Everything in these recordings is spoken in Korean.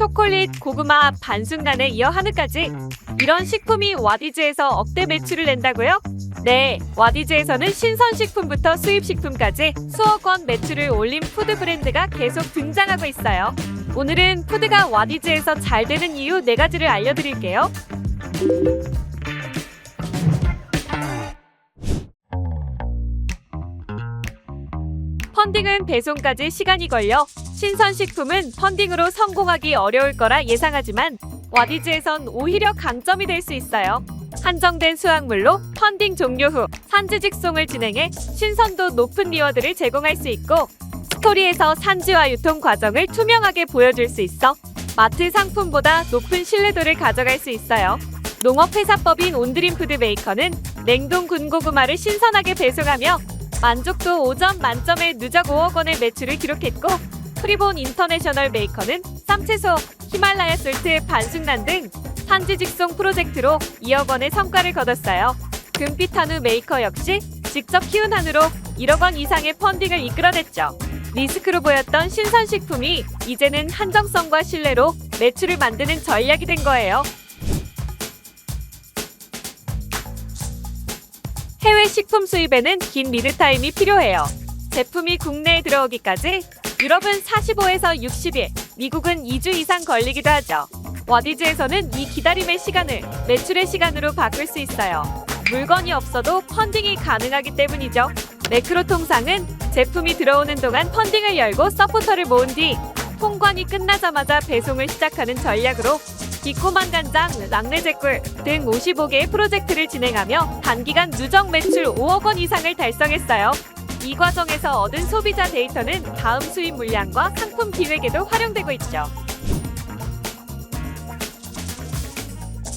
초콜릿, 고구마, 반순간에 이어 한우까지 이런 식품이 와디즈에서 억대 매출을 낸다고요? 네, 와디즈에서는 신선식품부터 수입식품까지 수억 원 매출을 올린 푸드 브랜드가 계속 등장하고 있어요. 오늘은 푸드가 와디즈에서 잘 되는 이유 4가지를 알려드릴게요. 펀딩은 배송까지 시간이 걸려 신선식품은 펀딩으로 성공하기 어려울 거라 예상하지만 와디즈에선 오히려 강점이 될 수 있어요. 한정된 수확물로 펀딩 종료 후 산지 직송을 진행해 신선도 높은 리워드를 제공할 수 있고 스토리에서 산지와 유통 과정을 투명하게 보여줄 수 있어 마트 상품보다 높은 신뢰도를 가져갈 수 있어요. 농업회사법인 온드림 푸드 메이커는 냉동 군고구마를 신선하게 배송하며 만족도 5점 만점의 누적 5억 원의 매출을 기록했고 프리본 인터내셔널 메이커는 쌈채소, 히말라야 솔트, 반숙란 등 산지 직송 프로젝트로 2억 원의 성과를 거뒀어요. 금빛 한우 메이커 역시 직접 키운 한우로 1억 원 이상의 펀딩을 이끌어냈죠. 리스크로 보였던 신선식품이 이제는 한정성과 신뢰로 매출을 만드는 전략이 된 거예요. 해외 식품 수입에는 긴 리드타임이 필요해요. 제품이 국내에 들어오기까지 유럽은 45에서 60일, 미국은 2주 이상 걸리기도 하죠. 와디즈에서는 이 기다림의 시간을 매출의 시간으로 바꿀 수 있어요. 물건이 없어도 펀딩이 가능하기 때문이죠. 매크로 통상은 제품이 들어오는 동안 펀딩을 열고 서포터를 모은 뒤 통관이 끝나자마자 배송을 시작하는 전략으로 기코만 간장, 랑레제꿀 등 55개의 프로젝트를 진행하며 단기간 누적 매출 5억 원 이상을 달성했어요. 이 과정에서 얻은 소비자 데이터는 다음 수입 물량과 상품 기획에도 활용되고 있죠.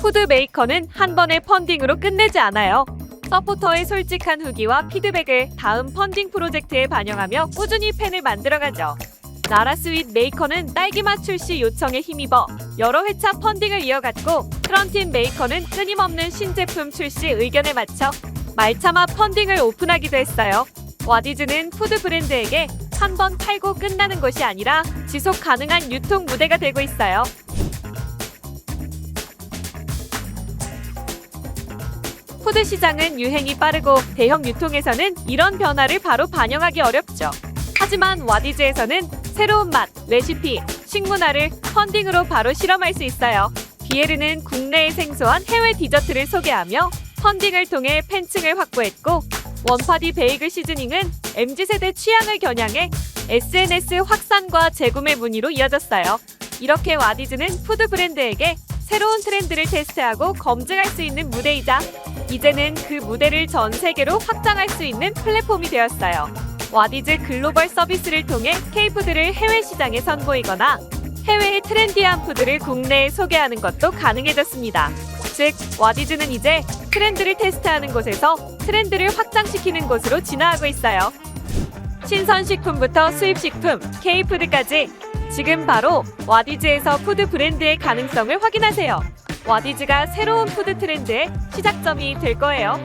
푸드 메이커는 한 번의 펀딩으로 끝내지 않아요. 서포터의 솔직한 후기와 피드백을 다음 펀딩 프로젝트에 반영하며 꾸준히 팬을 만들어가죠. 나라스윗 메이커는 딸기맛 출시 요청에 힘입어 여러 회차 펀딩을 이어갔고 트런틴 메이커는 끊임없는 신제품 출시 의견에 맞춰 말차맛 펀딩을 오픈하기도 했어요. 와디즈는 푸드 브랜드에게 한 번 팔고 끝나는 것이 아니라 지속 가능한 유통 무대가 되고 있어요. 푸드 시장은 유행이 빠르고 대형 유통에서는 이런 변화를 바로 반영하기 어렵죠. 하지만 와디즈에서는 새로운 맛, 레시피, 식문화를 펀딩으로 바로 실험할 수 있어요. 비에르는 국내에 생소한 해외 디저트를 소개하며 펀딩을 통해 팬층을 확보했고 원파디 베이글 시즈닝은 MZ세대 취향을 겨냥해 SNS 확산과 재구매 문의로 이어졌어요. 이렇게 와디즈는 푸드 브랜드에게 새로운 트렌드를 테스트하고 검증할 수 있는 무대이자 이제는 그 무대를 전 세계로 확장할 수 있는 플랫폼이 되었어요. 와디즈 글로벌 서비스를 통해 K푸드를 해외 시장에 선보이거나 해외의 트렌디한 푸드를 국내에 소개하는 것도 가능해졌습니다. 즉, 와디즈는 이제 트렌드를 테스트하는 곳에서 트렌드를 확장시키는 곳으로 진화하고 있어요. 신선식품부터 수입식품, K푸드까지 지금 바로 와디즈에서 푸드 브랜드의 가능성을 확인하세요. 와디즈가 새로운 푸드 트렌드의 시작점이 될 거예요.